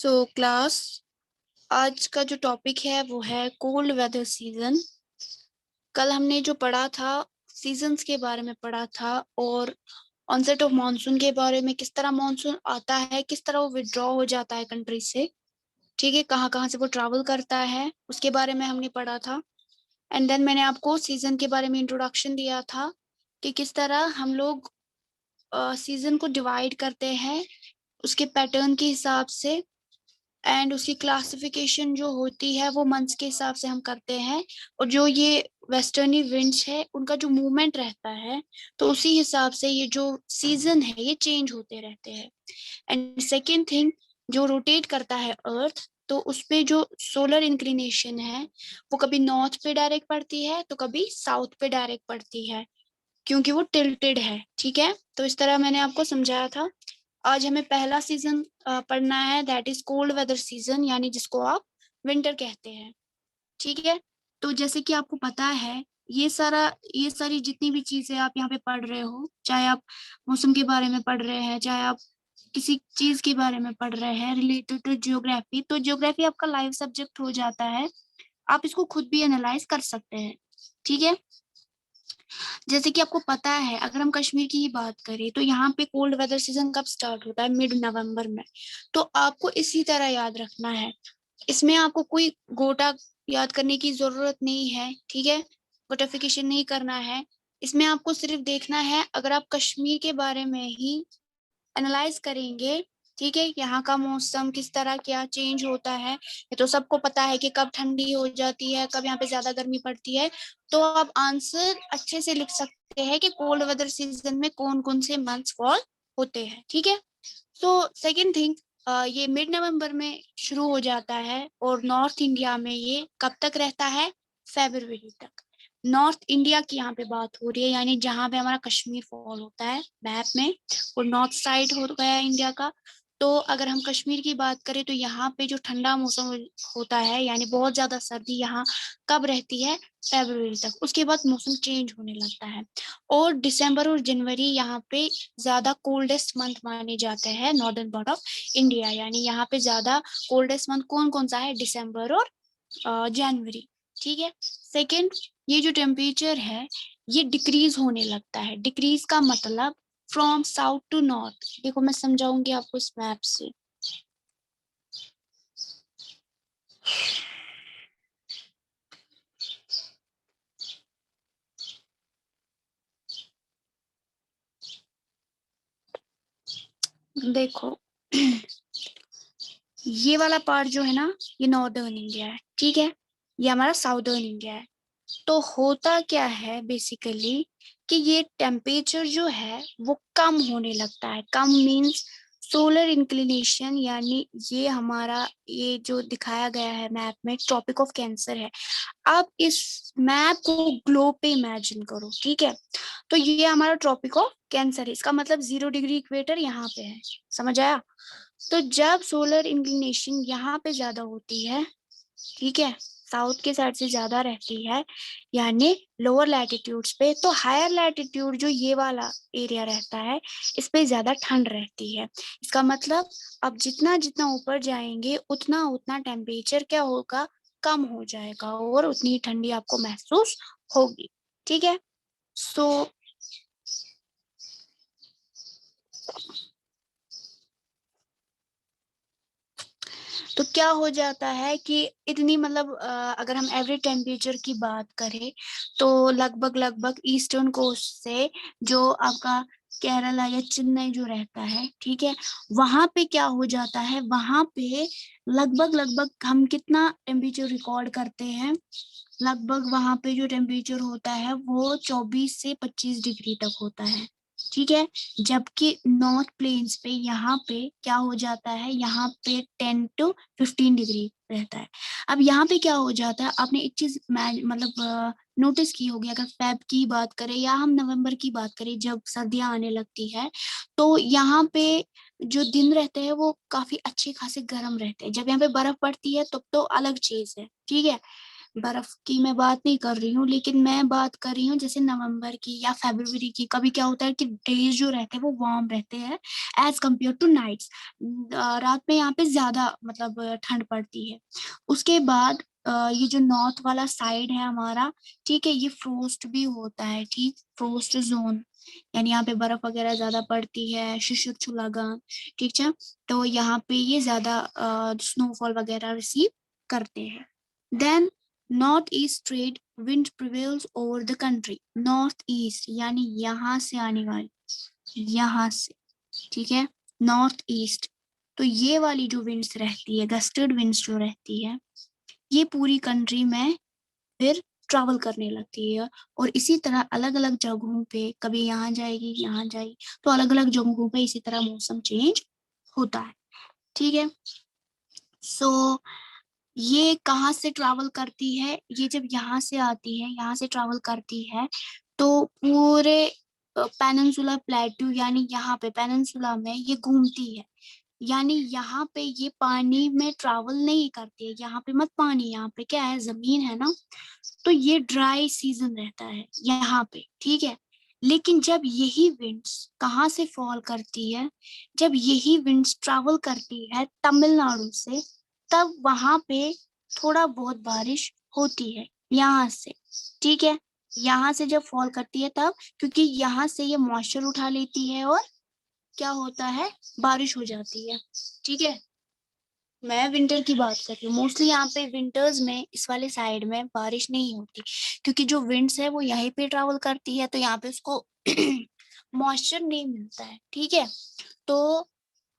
Class आज का जो टॉपिक है वो है कोल्ड वेदर सीजन। कल हमने जो पढ़ा था सीजन्स के बारे में पढ़ा था और ऑनसेट ऑफ मॉनसून के बारे में, किस तरह मॉनसून आता है, किस तरह वो विड्रॉ हो जाता है कंट्री से, ठीक है, कहाँ कहाँ से वो ट्रैवल करता है, उसके बारे में हमने पढ़ा था। एंड देन मैंने आपको सीजन के बारे में इंट्रोडक्शन दिया था कि किस तरह हम लोग सीजन को डिवाइड करते हैं उसके पैटर्न के हिसाब से। एंड उसकी क्लासिफिकेशन जो होती है वो मंथ्स के हिसाब से हम करते हैं। और जो ये वेस्टर्नी विंड्स है उनका जो मूवमेंट रहता है तो उसी हिसाब से ये जो सीजन है ये चेंज होते रहते हैं। एंड सेकेंड थिंग, जो रोटेट करता है अर्थ, तो उसपे जो सोलर इंक्लिनेशन है वो कभी नॉर्थ पे डायरेक्ट पड़ती है तो कभी साउथ पे डायरेक्ट पड़ती है, क्योंकि वो टिल्टेड है। ठीक है, तो इस तरह मैंने आपको समझाया था। आज हमें पहला सीजन पढ़ना है, that is cold weather season, यानी जिसको आप विंटर कहते हैं। ठीक है, तो जैसे कि आपको पता है ये सारी जितनी भी चीजें आप यहाँ पे पढ़ रहे हो, चाहे आप मौसम के बारे में पढ़ रहे हैं, चाहे आप किसी चीज के बारे में पढ़ रहे हैं रिलेटेड टू ज्योग्राफी, तो ज्योग्राफी आपका लाइव सब्जेक्ट हो जाता है। आप इसको खुद भी एनालाइज कर सकते हैं। ठीक है, जैसे कि आपको पता है, अगर हम कश्मीर की ही बात करें तो यहाँ पे कोल्ड वेदर सीजन कब स्टार्ट होता है? मिड नवंबर में। तो आपको इसी तरह याद रखना है, इसमें आपको कोई गोटा याद करने की जरूरत नहीं है। ठीक है, गोटाफिकेशन नहीं करना है। इसमें आपको सिर्फ देखना है, अगर आप कश्मीर के बारे में ही एनालाइज करेंगे, ठीक है, यहाँ का मौसम किस तरह क्या चेंज होता है, ये तो सबको पता है कि कब ठंडी हो जाती है, कब यहाँ पे ज्यादा गर्मी पड़ती है, तो आप आंसर अच्छे से लिख सकते हैं कि कोल्ड वेदर सीजन में कौन कौन से मंथ्स फॉल होते हैं। ठीक है, तो सेकेंड थिंग, ये मिड नवंबर में शुरू हो जाता है और नॉर्थ इंडिया में ये कब तक रहता है? फेब्रुवरी तक। नॉर्थ इंडिया की यहाँ पे बात हो रही है, यानी जहाँ पे हमारा कश्मीर फॉल होता है मैप में, और नॉर्थ साइड हो गया इंडिया का। तो अगर हम कश्मीर की बात करें तो यहाँ पे जो ठंडा मौसम होता है, यानी बहुत ज्यादा सर्दी यहाँ कब रहती है? फेब्रुवरी तक। उसके बाद मौसम चेंज होने लगता है। और दिसंबर और जनवरी यहाँ पे ज्यादा कोल्डेस्ट मंथ माने जाते हैं नॉर्दर्न पार्ट ऑफ इंडिया, यानी यहाँ पे ज्यादा कोल्डेस्ट मंथ कौन कौन सा है? दिसंबर और जनवरी। ठीक है, सेकेंड, ये जो टेम्परेचर है ये डिक्रीज होने लगता है। डिक्रीज का मतलब फ्रॉम साउथ टू नॉर्थ। देखो मैं समझाऊंगी आपको इस मैप से। देखो ये वाला पार्ट जो है ना, ये नॉर्दर्न इंडिया है। ठीक है, ये हमारा साउदर्न इंडिया है। तो होता क्या है बेसिकली कि ये टेम्परेचर जो है वो कम होने लगता है। कम मींस सोलर इंक्लिनेशन, यानी ये हमारा ये जो दिखाया गया है मैप में ट्रॉपिक ऑफ कैंसर है। आप इस मैप को ग्लोब पे इमेजिन करो। ठीक है, तो ये हमारा ट्रॉपिक ऑफ कैंसर है, इसका मतलब 0 डिग्री इक्वेटर यहाँ पे है। समझ आया? तो जब सोलर इंक्लिनेशन यहाँ पे ज्यादा होती है, ठीक है, साउथ के साइड से ज्यादा रहती है, यानी लोअर लैटिट्यूड्स पे, तो हायर लैटिट्यूड जो ये वाला एरिया रहता है इस पे ज्यादा ठंड रहती है। इसका मतलब अब जितना जितना ऊपर जाएंगे उतना उतना टेम्परेचर क्या होगा? कम हो जाएगा और उतनी ठंडी आपको महसूस होगी। ठीक है, सो तो क्या हो जाता है कि इतनी मतलब अगर हम एवरेज टेम्परेचर की बात करें तो लगभग लगभग ईस्टर्न कोस्ट से जो आपका केरला या चेन्नई जो रहता है, ठीक है, वहां पे क्या हो जाता है, वहां पे लगभग लगभग हम कितना टेम्परेचर रिकॉर्ड करते हैं? लगभग वहां पे जो टेम्परेचर होता है वो 24 से 25 डिग्री तक होता है। ठीक है, जबकि नॉर्थ प्लेन्स पे यहाँ पे क्या हो जाता है? यहाँ पे 10 to 15 डिग्री रहता है। अब यहाँ पे क्या हो जाता है, आपने एक चीज मतलब नोटिस की होगी, अगर फेब की बात करें या हम नवंबर की बात करें जब सर्दियां आने लगती है, तो यहाँ पे जो दिन रहते हैं वो काफी अच्छे खासे गर्म रहते हैं। जब यहाँ पे बर्फ पड़ती है तब तो अलग चीज है। ठीक है, बर्फ की मैं बात नहीं कर रही हूँ, लेकिन मैं बात कर रही हूँ जैसे नवंबर की या फरवरी की। कभी क्या होता है कि डेज जो रहते हैं वो वार्म रहते हैं एज कम्पेयर टू नाइट्स। रात में यहाँ पे ज्यादा मतलब ठंड पड़ती है। उसके बाद ये जो नॉर्थ वाला साइड है हमारा, ठीक है, ये फ्रोस्ट भी होता है, ठीक, फ्रोस्ट जोन, यानी यहाँ पे बर्फ वगैरह ज्यादा पड़ती है, शिशिर चुलागान, ठीक है। तो यहाँ पे ये ज्यादा स्नोफॉल वगैरह रिसीव करते हैं। Then north east trade wind prevails over the country. North east यानी यहाँ से आने वाली, यहाँ से, ठीक है, नॉर्थ ईस्ट। तो ये वाली जो विंड्स रहती है, गस्टेड विंड्स जो रहती है, ये पूरी कंट्री में फिर ट्रैवल करने लगती है। और इसी तरह अलग अलग जगहों पे, कभी यहाँ जाएगी यहाँ जाएगी, तो अलग अलग जगहों पे इसी तरह मौसम चेंज होता है, ठीक है। सो ये कहाँ से ट्रैवल करती है, ये जब यहाँ से आती है, यहाँ से ट्रैवल करती है, तो पूरे पेनिनसुला प्लेट्यू यानी यहाँ पे पेनिनसुला में ये घूमती है। यानी यहाँ पे ये पानी में ट्रैवल नहीं करती है, यहाँ पे मत पानी, यहाँ पे क्या है, जमीन है ना। तो ये ड्राई सीजन रहता है यहाँ पे, ठीक है। लेकिन जब यही विंड्स कहाँ से फॉल करती है, जब यही विंड्स ट्रैवल करती है तमिलनाडु से, तब वहां पे थोड़ा बहुत बारिश होती है यहाँ से, ठीक है। यहाँ से जब फॉल करती है तब, क्योंकि यहाँ से ये मॉइस्चर उठा लेती है और क्या होता है, बारिश हो जाती है, ठीक है। मैं विंटर की बात कर रही हूँ। मोस्टली यहाँ पे विंटर्स में इस वाले साइड में बारिश नहीं होती, क्योंकि जो विंड्स है वो यहीं पे ट्रैवल करती है, तो यहाँ पे उसको मॉइस्चर नहीं मिलता है, ठीक है। तो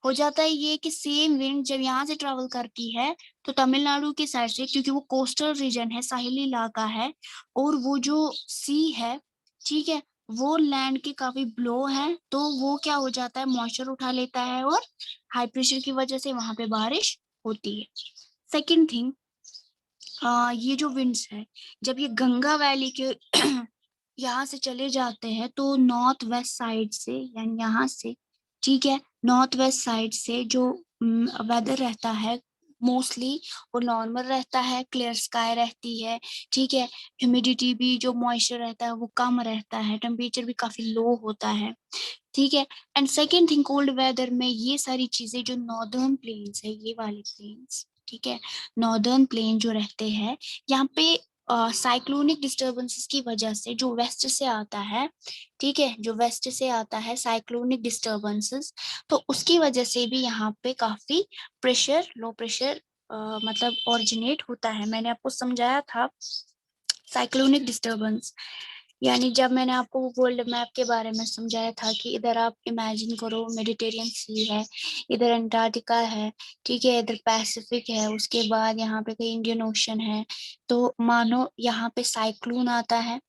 हो जाता है ये कि सेम विंड जब यहाँ से ट्रैवल करती है, तो तमिलनाडु की साइड से, क्योंकि वो कोस्टल रीजन है, साहिली इलाका है, और वो जो सी है, ठीक है, वो लैंड के काफी ब्लो है, तो वो क्या हो जाता है, मॉइस्चर उठा लेता है और हाई प्रेशर की वजह से वहां पे बारिश होती है। सेकंड थिंग, ये जो विंड्स है, जब ये गंगा वैली के यहाँ से चले जाते हैं, तो नॉर्थ वेस्ट साइड से, यानी यहाँ से, ठीक है, नॉर्थ वेस्ट साइड से जो वेदर रहता है मोस्टली वो नॉर्मल रहता है, क्लियर स्काई रहती है, ठीक है। ह्यूमिडिटी भी, जो मॉइस्चर रहता है वो कम रहता है, टेम्परेचर भी काफी लो होता है, ठीक है। And second thing, cold weather में ये सारी चीजें जो नॉर्दर्न प्लेन्स है, ये वाले प्लेन्स, ठीक है, नॉर्दर्न प्लेन जो रहते हैं, यहाँ पे साइक्लोनिक डिस्टर्बेंसेस की वजह से जो वेस्ट से आता है, ठीक है, जो वेस्ट से आता है साइक्लोनिक डिस्टर्बेंसेस, तो उसकी वजह से भी यहाँ पे काफी प्रेशर, लो प्रेशर मतलब ओरिजिनेट होता है। मैंने आपको समझाया था साइक्लोनिक डिस्टर्बेंस, यानी जब मैंने आपको वर्ल्ड मैप के बारे में समझाया था कि इधर आप इमेजिन करो मेडिटेरियन सी है, इधर अंटार्कटिका है, ठीक है, इधर पैसिफिक है, उसके बाद यहाँ पे कहीं इंडियन ओशन है, तो मानो यहाँ पे साइक्लोन आता है,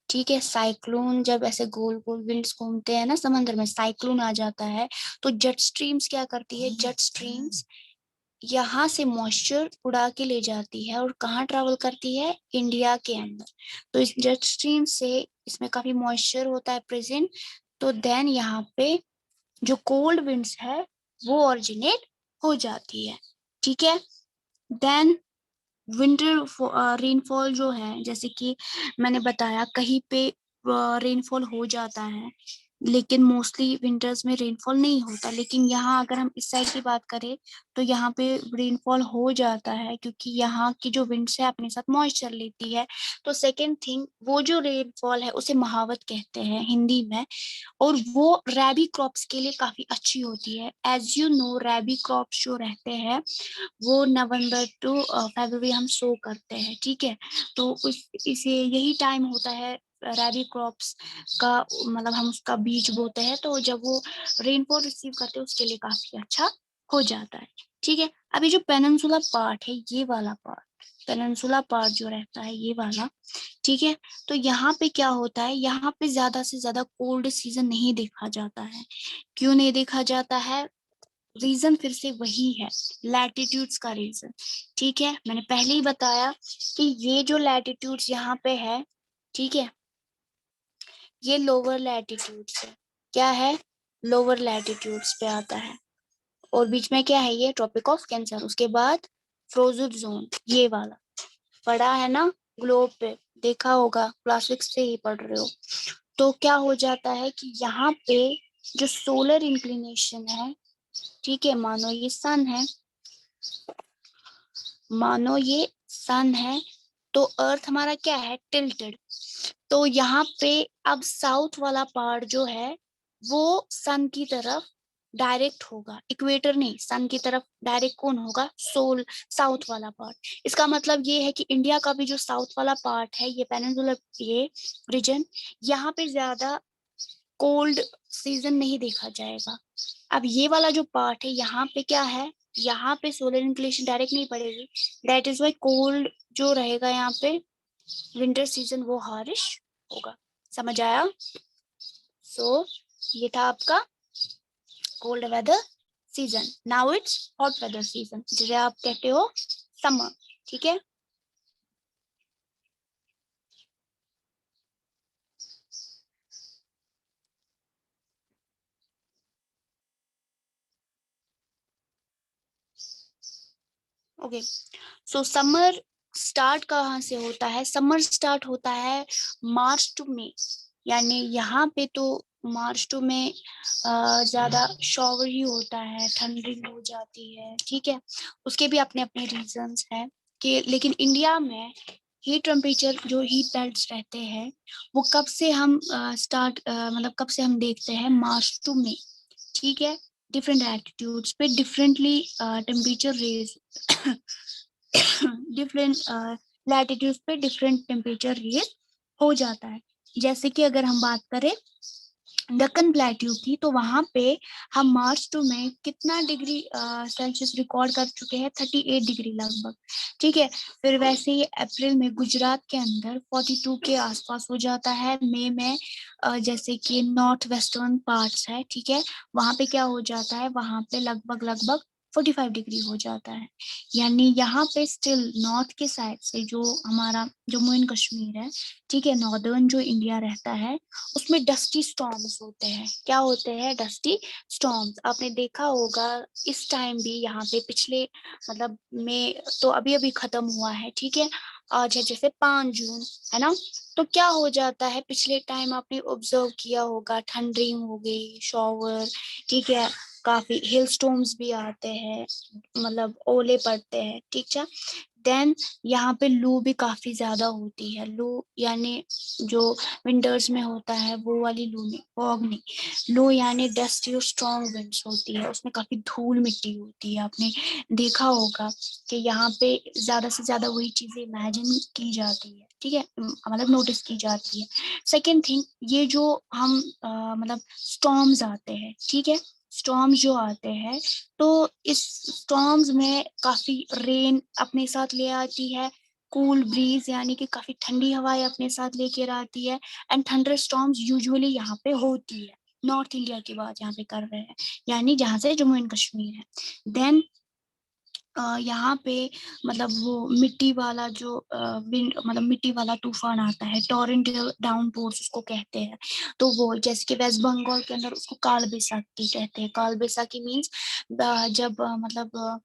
ठीक है। साइक्लोन जब ऐसे गोल गोल विंड्स घूमते हैं ना समंदर में, साइक्लोन आ जाता है, तो जेट स्ट्रीम्स क्या करती है, जेट स्ट्रीम्स यहाँ से मॉइस्चर उड़ा के ले जाती है और कहाँ ट्रैवल करती है, इंडिया के अंदर। तो इस जेट स्ट्रीम से इसमें काफी मॉइस्चर होता है प्रेजेंट, तो देन यहाँ पे जो कोल्ड विंड्स है वो ओरिजिनेट हो जाती है, ठीक है। देन विंटर रेनफॉल जो है, जैसे कि मैंने बताया कहीं पे रेनफॉल हो जाता है, लेकिन मोस्टली विंटर्स में रेनफॉल नहीं होता। लेकिन यहाँ अगर हम इस साइड की बात करें, तो यहाँ पे रेनफॉल हो जाता है, क्योंकि यहाँ की जो विंड्स है अपने साथ मॉइस्चर लेती है। तो सेकेंड थिंग, वो जो रेनफॉल है उसे महावत कहते हैं हिंदी में, और वो रैबी क्रॉप्स के लिए काफी अच्छी होती है। As you know, rabi crops जो रहते हैं वो नवंबर टू फरवरी हम सो करते हैं, ठीक है। तो इसे यही टाइम होता है रैबी क्रॉप्स का, मतलब हम उसका बीज बोते हैं, तो जब वो रेनफॉल रिसीव करते हैं उसके लिए काफी अच्छा हो जाता है, ठीक है। अभी जो पेनिनसुला पार्ट है, ये वाला पार्ट, पेनिनसुला पार्ट जो रहता है ये वाला, ठीक है, तो यहाँ पे क्या होता है, यहाँ पे ज्यादा से ज्यादा कोल्ड सीजन नहीं देखा जाता है। क्यों नहीं देखा जाता है, रीजन फिर से वही है, लैटिट्यूड्स का रीजन, ठीक है। मैंने पहले ही बताया कि ये जो लैटिट्यूड्स यहाँ पे है, ठीक है, ये लोअर लैटिट्यूड्स है। क्या है, लोअर लैटिट्यूड्स पे आता है, और बीच में क्या है, ये ट्रॉपिक ऑफ कैंसर, उसके बाद फ्रोजन जोन, ये वाला पड़ा है ना। ग्लोब पे, देखा होगा, क्लास 6 से ही पढ़ रहे हो। तो क्या हो जाता है कि यहाँ पे जो सोलर इंक्लिनेशन है, ठीक है, मानो ये सन है, तो अर्थ हमारा क्या है, टिल्टेड। तो यहाँ पे अब साउथ वाला पार्ट जो है वो सन की तरफ डायरेक्ट होगा, इक्वेटर नहीं, सन की तरफ डायरेक्ट कौन होगा, साउथ वाला पार्ट। इसका मतलब ये है कि इंडिया का भी जो साउथ वाला पार्ट है, ये पेनिनसुलर, ये रीजन, यहाँ पे ज्यादा कोल्ड सीजन नहीं देखा जाएगा। अब ये वाला जो पार्ट है, यहाँ पे क्या है, यहाँ पे सोलर इंक्लेशन डायरेक्ट नहीं पड़ेगी, दैट इज वाई कोल्ड जो रहेगा यहाँ पे, विंटर सीजन वो हारिश होगा। समझ आया? सो ये था आपका cold weather season. Now it's hot weather season, जिसे आप कहते हो समर। ठीक है, ओके। सो समर स्टार्ट कहाँ से होता है? समर स्टार्ट होता है मार्च टू मई, यानी यहाँ पे तो मार्च टू में ज्यादा शॉवर ही होता है, ठंडिंग हो जाती है, ठीक है। उसके भी अपने अपने रीजंस हैं कि, लेकिन इंडिया में हीट टेम्परेचर, जो हीट बेल्ट्स रहते हैं, वो कब से हम स्टार्ट मतलब कब से हम देखते हैं, मार्च टू मई, ठीक है। डिफरेंट एल्टीट्यूड्स पे differently temperature range different latitude पे डिफरेंट टेम्परेचर रेज हो जाता है। जैसे कि अगर हम बात करें दक्कन प्लेट्यू की, तो वहां पे हम मार्च टू में कितना डिग्री सेल्सियस रिकॉर्ड कर चुके हैं, 38 डिग्री लगभग, ठीक है। फिर वैसे ही अप्रैल में गुजरात के अंदर 42 के आसपास हो जाता है। मई में जैसे कि नॉर्थ वेस्टर्न पार्ट्स है, ठीक है, वहां पे क्या हो जाता है, वहां पे लगभग लगभग 45 डिग्री हो जाता है। यानी यहाँ पे स्टिल नॉर्थ के साइड से जो हमारा जम्मू एंड कश्मीर है, ठीक है, नॉर्दर्न जो इंडिया रहता है, उसमें डस्टी स्टॉर्म्स होते हैं। क्या होते हैं? Dusty storms. आपने देखा होगा इस टाइम भी यहाँ पे पिछले, मतलब मई तो अभी अभी खत्म हुआ है, ठीक है, आज है जैसे 5 जून, है ना। तो क्या हो जाता है, पिछले टाइम आपने ऑब्जर्व किया होगा, ठंडिंग हो गई, शॉवर, ठीक है, काफी हिल स्टॉर्म्स भी आते हैं, मतलब ओले पड़ते हैं, ठीक है। देन यहाँ पे लू भी काफी ज्यादा होती है। लू यानी जो विंटर्स में होता है वो वाली लू नहीं, फॉग नहीं, लू यानी डस्टी और स्ट्रॉन्ग विंड्स होती है, उसमें काफी धूल मिट्टी होती है। आपने देखा होगा कि यहाँ पे ज्यादा से ज्यादा वही चीजें इमेजिन की जाती है, ठीक है, मतलब नोटिस की जाती है। सेकेंड थिंग, ये जो हम मतलब स्टॉर्म्स आते हैं, ठीक है, स्टॉर्म्स जो आते हैं, तो इस स्टॉर्म्स में काफी रेन अपने साथ ले आती है, कूल ब्रीज यानी कि काफी ठंडी हवाएं अपने साथ लेकर आती है, एंड थंडर स्टॉर्म्स यूजुअली यहाँ पे होती है। नॉर्थ इंडिया की बात यहाँ पे कर रहे हैं, यानी जहाँ से जम्मू एंड कश्मीर है। देन यहाँ पे मतलब वो मिट्टी वाला जो विंड, मतलब मिट्टी वाला तूफान आता है, टोरेंटल डाउनपोर्स उसको कहते हैं। तो वो जैसे कि वेस्ट बंगाल के अंदर उसको काल बैसाखी कहते हैं। काल बैसाखी मीन्स जब मतलब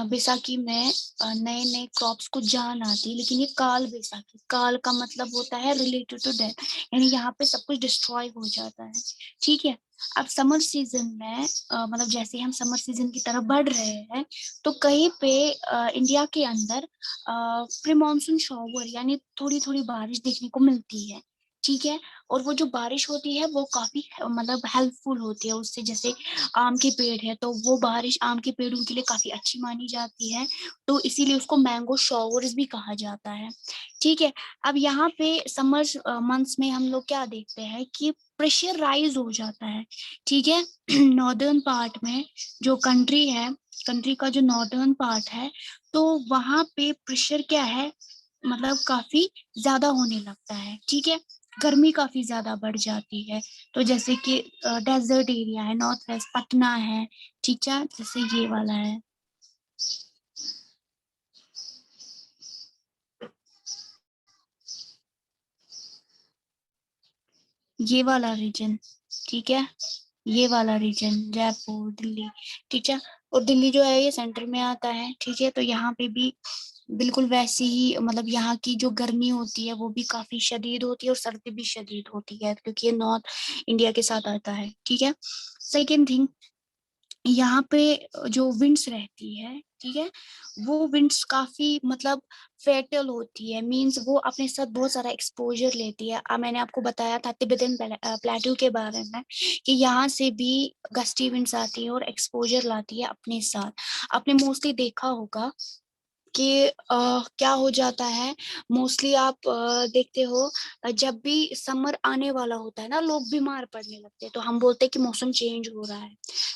बैसाखी में नए नए क्रॉप्स को जान आती है, लेकिन ये काल बैसाखी, काल का मतलब होता है रिलेटेड टू डेथ, यानी यहाँ पे सब कुछ डिस्ट्रॉय हो जाता है, ठीक है। अब समर सीजन में मतलब जैसे हम समर सीजन की तरफ बढ़ रहे हैं, तो कहीं पे इंडिया के अंदर प्री मानसून शॉवर यानी थोड़ी थोड़ी बारिश देखने को मिलती है, ठीक है। और वो जो बारिश होती है वो काफी मतलब हेल्पफुल होती है, उससे जैसे आम के पेड़ है, तो वो बारिश आम के पेड़ों के लिए काफी अच्छी मानी जाती है, तो इसीलिए उसको मैंगो शॉवर्स भी कहा जाता है, ठीक है। अब यहाँ पे समर मंथ्स में हम लोग क्या देखते हैं कि प्रेशर राइज हो जाता है, ठीक है। नॉर्दर्न पार्ट में जो कंट्री है, कंट्री का जो नॉर्दर्न पार्ट है, तो वहां पे प्रेशर क्या है, मतलब काफी ज्यादा होने लगता है, ठीक है, गर्मी काफी ज्यादा बढ़ जाती है। तो जैसे कि डेजर्ट एरिया है, नॉर्थ वेस्ट पटना है, ठीक है, जैसे ये वाला है, ये वाला रीजन, ठीक है, ये वाला रीजन जयपुर दिल्ली, ठीक है। और दिल्ली जो है ये सेंटर में आता है, ठीक है, तो यहाँ पे भी बिल्कुल वैसी ही, मतलब यहाँ की जो गर्मी होती है वो भी काफी शदीद होती है और सर्दी भी शदीद होती है, क्योंकि ये नॉर्थ इंडिया के साथ आता है। ठीक है। सेकेंड थिंग, यहाँ पे जो विंड्स रहती है, ठीक है, वो विंड्स काफी मतलब फेटल होती है, मींस वो अपने साथ बहुत सारा एक्सपोजर लेती है। मैंने आपको बताया था तिब्बतन प्लेटू के बारे में कि यहाँ से भी गस्टी विंड्स आती है और एक्सपोजर लाती है अपने साथ। आपने मोस्टली देखा होगा कि क्या हो जाता है, मोस्टली आप देखते हो, जब भी समर आने वाला होता है ना, लोग बीमार पड़ने लगते हैं, तो हम बोलते हैं कि मौसम चेंज हो रहा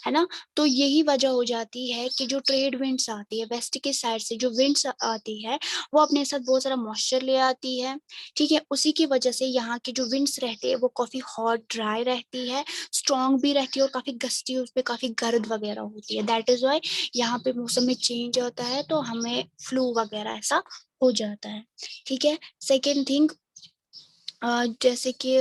है ना। तो यही वजह हो जाती है कि जो ट्रेड विंड्स आती है वेस्ट के साइड से, जो विंड्स आती है वो अपने साथ बहुत सारा मॉइस्चर ले आती है। ठीक है, उसी की वजह से यहाँ के जो विंड्स रहते हैं वो काफी हॉट ड्राई रहती है, स्ट्रॉन्ग भी रहती है और काफी गस्ती, उस पर काफी गर्द वगैरह होती है। दैट इज वाई यहाँ पे मौसम में चेंज होता है तो हमें फ्लू वगैरह ऐसा हो जाता है। ठीक है। सेकेंड थिंग, जैसे कि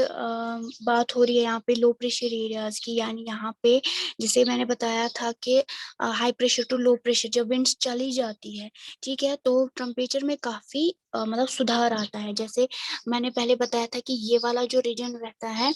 बात हो रही है यहाँ पे लो प्रेशर एरियाज की, यानी यहाँ पे जैसे मैंने बताया था कि high pressure to low pressure जब विंड्स चली जाती है, ठीक है, तो टेम्परेचर में काफी मतलब सुधार आता है। जैसे मैंने पहले बताया था कि ये वाला जो रीजन रहता है,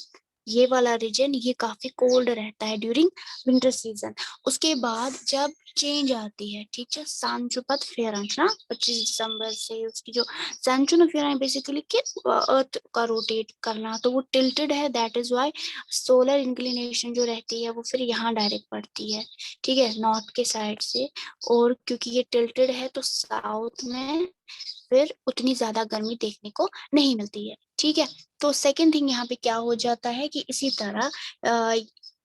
ये वाला रीजन ये काफी कोल्ड रहता है ड्यूरिंग विंटर सीजन। उसके बाद जब चेंज आती है, ठीक है, सांचुपत फेरंट ना 25 दिसंबर से उसकी जो सांचुन फेरंट बेसिकली कि अर्थ का रोटेट करना, तो वो टिल्टेड है, that is why solar inclination जो रहती है वो फिर यहाँ डायरेक्ट पड़ती है, ठीक है, नॉर्थ के साइड से। और क्योंकि ये टिल्टेड है तो साउथ में फिर उतनी ज्यादा गर्मी देखने को नहीं मिलती है। ठीक है। तो सेकेंड थिंग यहाँ पे क्या हो जाता है कि इसी तरह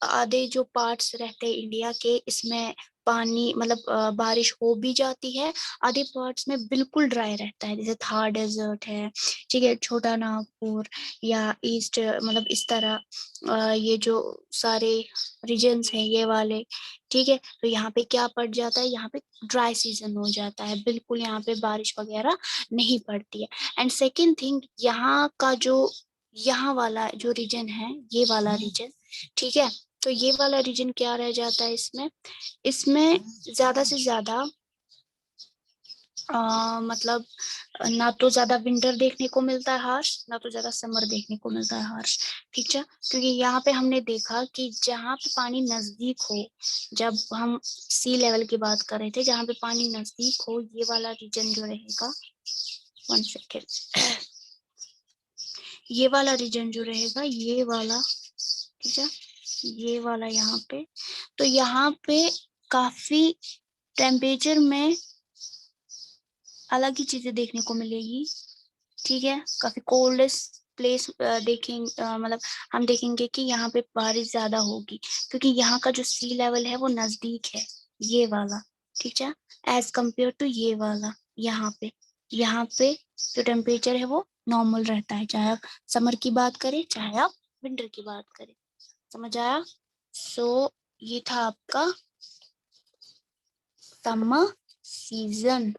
आधे जो पार्ट्स रहते हैं इंडिया के, इसमें पानी मतलब बारिश हो भी जाती है, आधे पार्ट्स में बिल्कुल ड्राई रहता है, जैसे थार डेजर्ट है, ठीक है, छोटा नागपुर या ईस्ट, मतलब इस तरह ये जो सारे रीजन्स हैं ये वाले। ठीक है, तो यहाँ पे क्या पड़ जाता है, यहाँ पे ड्राई सीजन हो जाता है, बिल्कुल यहाँ पे बारिश वगैरह नहीं पड़ती है। एंड सेकेंड थिंग, यहाँ का जो यहाँ वाला जो रीजन है, ये वाला रीजन, ठीक है, तो ये वाला रीजन क्या रह जाता है इसमें, इसमें ज्यादा से ज्यादा मतलब ना तो ज्यादा विंटर देखने को मिलता है हार्श, ना तो ज्यादा समर देखने को मिलता है हार्श। ठीक है, क्योंकि यहाँ पे हमने देखा कि जहाँ पे पानी नजदीक हो, जब हम सी लेवल की बात कर रहे थे, जहाँ पे पानी नजदीक हो, ये वाला रीजन जो रहेगा, 1 सेकेंड, ये वाला रीजन जो रहेगा, ये वाला, ठीक है, ये वाला यहाँ पे, तो यहाँ पे काफी टेम्परेचर में अलग ही चीजें देखने को मिलेगी। ठीक है, काफी कोल्डेस्ट प्लेस देखेंगे, मतलब हम देखेंगे कि यहाँ पे बारिश ज्यादा होगी, क्योंकि यहाँ का जो सी लेवल है वो नजदीक है, ये वाला, ठीक है, एज कंपेयर टू ये वाला। यहाँ पे जो टेम्परेचर है वो नॉर्मल रहता है, चाहे आप समर की बात करें चाहे आप विंटर की बात करें। समझ आया? सो ये था आपका समर सीजन।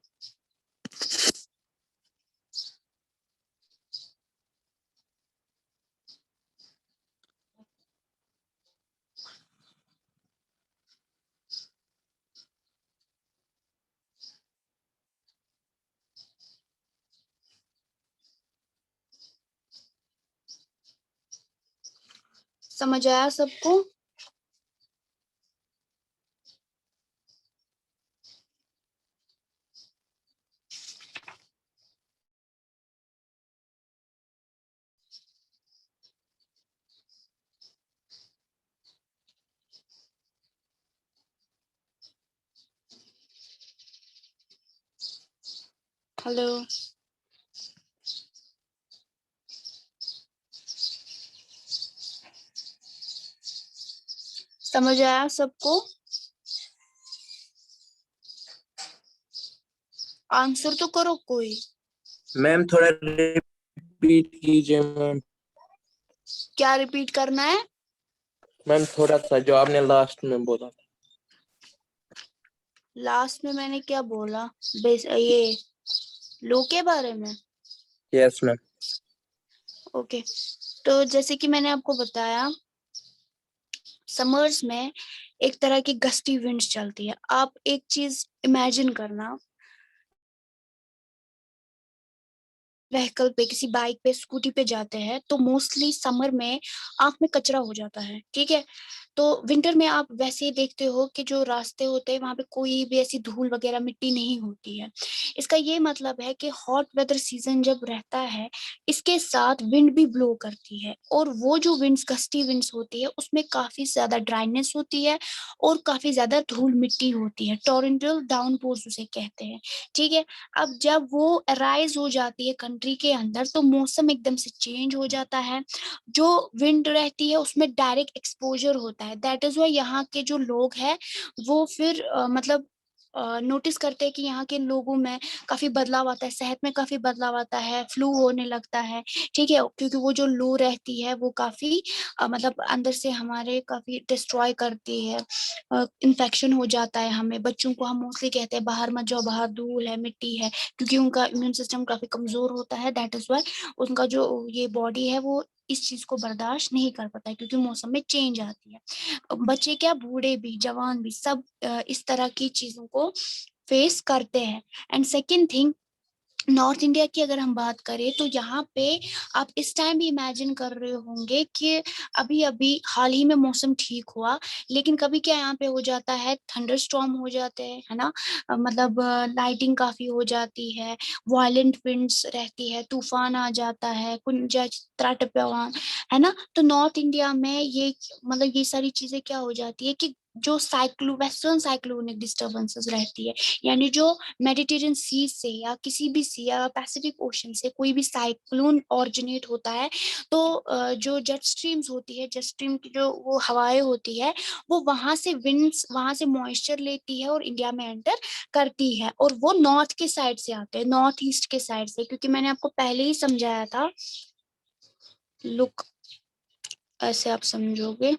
समझ आया सबको? हेलो, समझ आया सबको? आंसर तो करो कोई। मैम थोड़ा रिपीट कीजिए मैम। क्या रिपीट करना है? मैम थोड़ा सा जो आपने लास्ट में बोला था। लास्ट में मैंने क्या बोला? ये लो के बारे में। Yes ma'am. ओके, तो जैसे कि मैंने आपको बताया, समर्स में एक तरह की गस्टी विंड्स चलती है। आप एक चीज इमेजिन करना, व्हीकल पे, किसी बाइक पे, स्कूटी पे जाते हैं तो मोस्टली समर में आंख में कचरा हो जाता है, ठीक है। तो विंटर में आप वैसे ही देखते हो कि जो रास्ते होते हैं वहां पे कोई भी ऐसी धूल वगैरह मिट्टी नहीं होती है। इसका ये मतलब है कि हॉट वेदर सीजन जब रहता है, इसके साथ विंड भी ब्लो करती है, और वो जो विंड्स, गस्टी विंड्स होती है, उसमें काफी ज्यादा ड्राइनेस होती है और काफी ज्यादा धूल मिट्टी होती है, टोरेंटल डाउनपोर्स उसे कहते हैं, ठीक है। अब जब वो अराइज हो जाती है कंट्री के अंदर तो मौसम एकदम से चेंज हो जाता है, जो विंड रहती है उसमें डायरेक्ट एक्सपोजर होता है। दैट इज वाई यहाँ के जो लोग हैं वो फिर मतलब नोटिस करते हैं कि यहाँ के लोगों में काफी बदलाव आता है, सेहत में काफी बदलाव आता है, फ्लू होने लगता है, ठीक है, क्योंकि वो जो लू रहती है वो काफी मतलब अंदर से हमारे काफी डिस्ट्रॉय करती है, इन्फेक्शन हो जाता है हमें। बच्चों को हम मोस्टली कहते हैं बाहर मत जाओ, बाहर धूल है, मिट्टी है, क्योंकि उनका इम्यून सिस्टम काफी कमजोर होता है। दैट इज वाई उनका जो ये बॉडी है वो इस चीज को बर्दाश्त नहीं कर पाता है, क्योंकि मौसम में चेंज आती है। बच्चे क्या, बूढ़े भी, जवान भी, सब इस तरह की चीजों को फेस करते हैं। And second thing, north India की अगर हम बात करें तो यहाँ पे आप इस टाइम भी इमेजिन कर रहे होंगे कि अभी अभी हाल ही में मौसम ठीक हुआ, लेकिन कभी क्या यहाँ पे हो जाता है, थंडर स्टॉर्म हो जाते हैं, है ना, मतलब लाइटिंग काफी हो जाती है, वायलेंट विंड्स रहती है, तूफान आ जाता है, कुंजा त्राटप्यवान, है ना। तो नॉर्थ इंडिया में ये मतलब ये सारी चीजें क्या हो जाती है कि जो वेस्टर्न साइक्लोनिक डिस्टर्बेंसेस रहती है, यानी जो मेडिटेरियन सी से या किसी भी सी या पैसिफिक ओशन से कोई भी साइक्लोन ऑरिजिनेट होता है, तो जो जेट स्ट्रीम्स होती है, जेट स्ट्रीम की जो वो हवाएं होती है, वो वहां से विंड्स, वहां से मॉइस्चर लेती है और इंडिया में एंटर करती है, और वो नॉर्थ के साइड से आते हैं, नॉर्थ ईस्ट के साइड से, क्योंकि मैंने आपको पहले ही समझाया था। लुक, ऐसे आप समझोगे,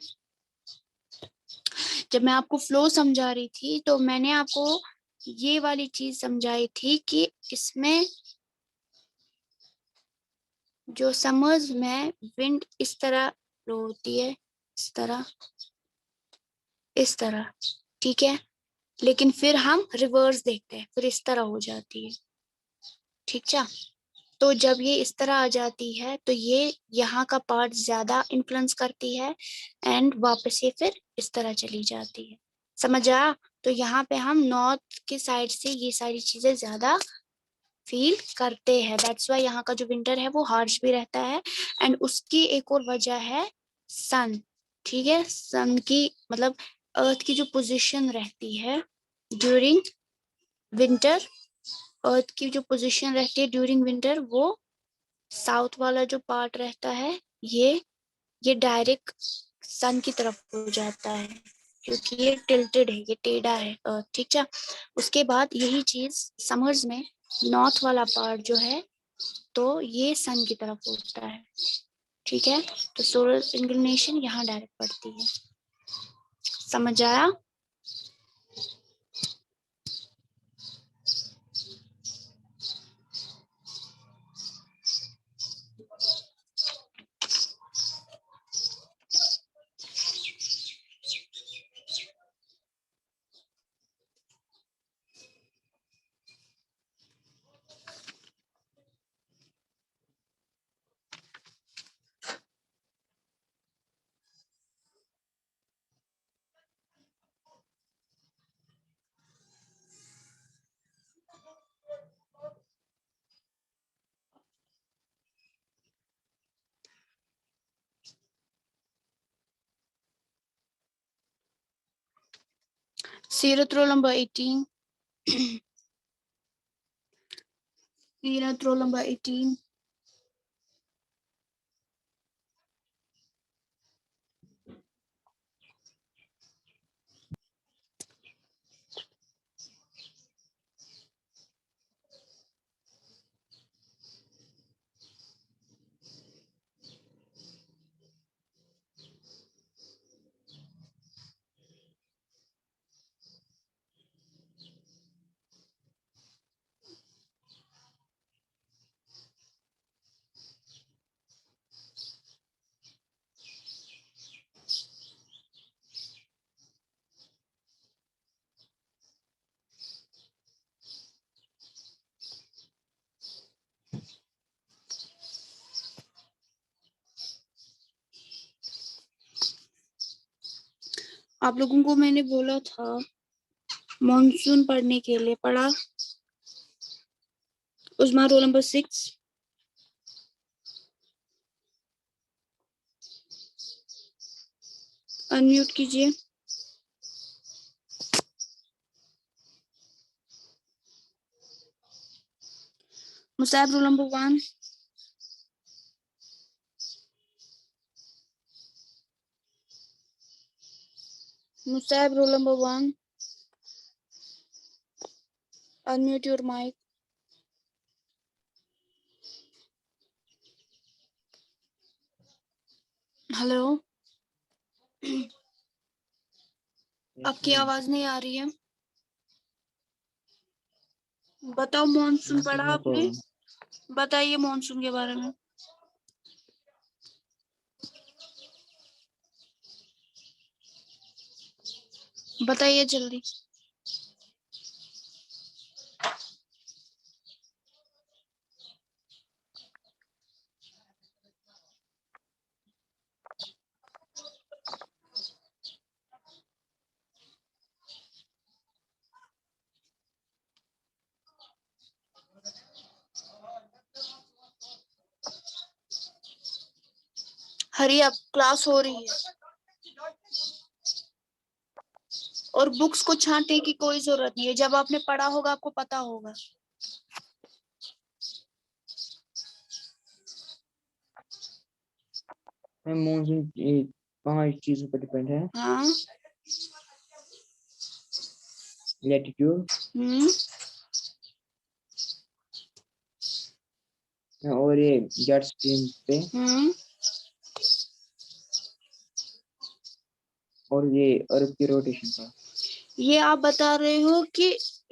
जब मैं आपको फ्लो समझा रही थी तो मैंने आपको ये वाली चीज समझाई थी कि इसमें जो समर्स में विंड इस तरह फ्लो होती है, इस तरह, इस तरह, ठीक है, लेकिन फिर हम रिवर्स देखते हैं, फिर इस तरह हो जाती है, ठीक है। तो जब ये इस तरह आ जाती है तो ये यहाँ का पार्ट ज्यादा इन्फ्लुएंस करती है, एंड वापस ये फिर इस तरह चली जाती है, समझ आया। तो यहाँ पे हम नॉर्थ के साइड से ये सारी चीजें ज्यादा फील करते हैं, दैट्स वाई यहाँ का जो विंटर है वो हार्श भी रहता है। एंड उसकी एक और वजह है सन, ठीक है, सन की मतलब अर्थ की जो पोजीशन रहती है ड्यूरिंग विंटर, अर्थ की जो पोजीशन रहती है ड्यूरिंग विंटर, वो साउथ वाला जो पार्ट रहता है, ये डायरेक्ट सन की तरफ हो जाता है, क्योंकि ये टिल्टेड है, ये टेढ़ा है, ठीक है। उसके बाद यही चीज समर्स में नॉर्थ वाला पार्ट जो है, तो ये सन की तरफ होता है, ठीक है। तो सोलर इंक्लिनेशन यहाँ डायरेक्ट पड़ती है, समझ आया। Serial roll number 18. Serial roll number 18. आप लोगों को मैंने बोला था मॉनसून पढ़ने के लिए, पढ़ा? उस्मा रोल नंबर 6। अनम्यूट कीजिए। Musab roll number 1। Musab roll number 1। Unmute your mic. Hello, आपकी आवाज नहीं आ रही है। बताओ, मॉनसून पढ़ा आपने? बताइए मॉनसून के बारे में। बताइए जल्दी। हरी अब क्लास हो रही है और बुक्स को छांटने की कोई जरूरत नहीं है। जब आपने पढ़ा होगा आपको पता होगा। मॉनसून 5 चीजों पर डिपेंड है। हाँ। लैटिट्यूड और ये जेट स्ट्रीम पे और ये अर्थ की रोटेशन का। ये आप बता रहे हो कि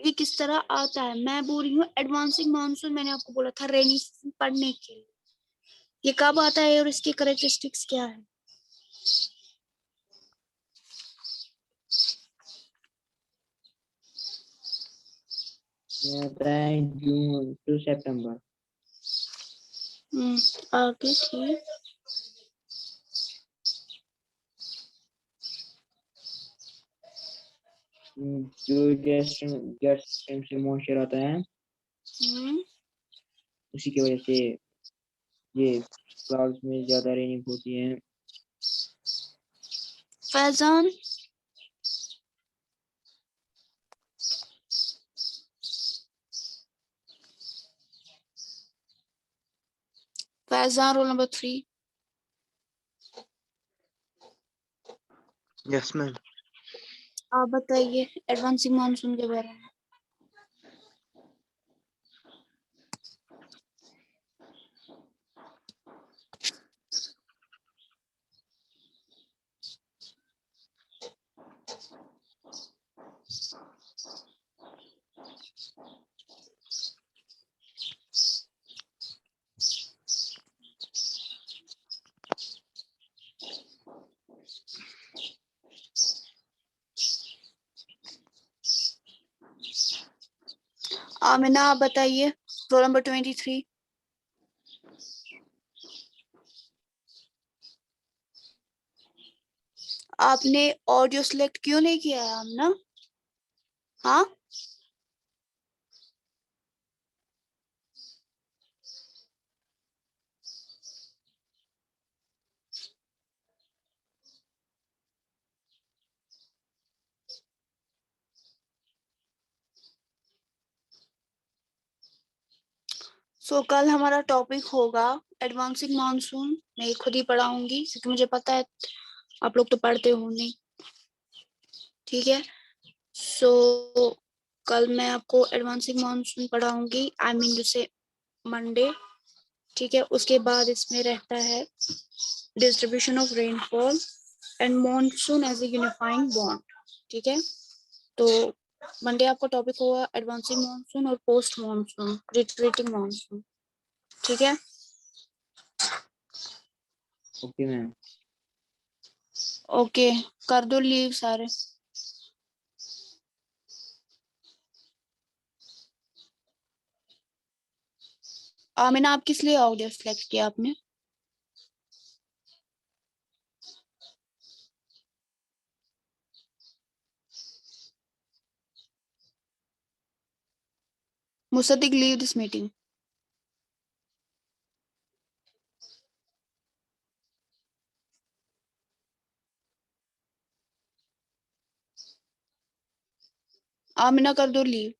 ये किस तरह आता है। मैं बोल रही हूँ एडवांसिंग मानसून। मैंने आपको बोला था रेनी सीजन पढ़ने के लिए। ये कब आता है और इसकी कैरेक्टरिस्टिक्स क्या है? ये आता है जून टू सितंबर। आगे ठीक। जो जेट स्ट्रीम से मॉइस्चर आता है उसी की वजह से ये क्लाउड्स में ज्यादा रेनिंग होती है। Faizan, Faizan roll number 3। Yes ma'am. आप बताइए एडवांसिंग मानसून के बारे में। आमिना, आप बताइए रोल नंबर 23। आपने ऑडियो सिलेक्ट क्यों नहीं किया है आमिना? हाँ, कल हमारा टॉपिक होगा एडवांसिंग मानसून। मैं खुद ही पढ़ाऊंगी क्योंकि मुझे पता है आप लोग तो पढ़ते हो नहीं। ठीक है। कल मैं आपको एडवांसिंग मानसून पढ़ाऊंगी। आई मीन जैसे मंडे। ठीक है। उसके बाद इसमें रहता है distribution of rainfall and monsoon as a unifying bond. ठीक है। तो मंडे आपका टॉपिक होगा एडवांसिंग मानसून और पोस्ट मानसून, रिट्रीटिंग मानसून। ठीक है। Okay ma'am. ओके, कर दो लीव सारे। आमिना, आप किस लिए ऑडियो सिलेक्ट किया आपने? Musaddiq, leave this meeting. Amina कर दो लीव.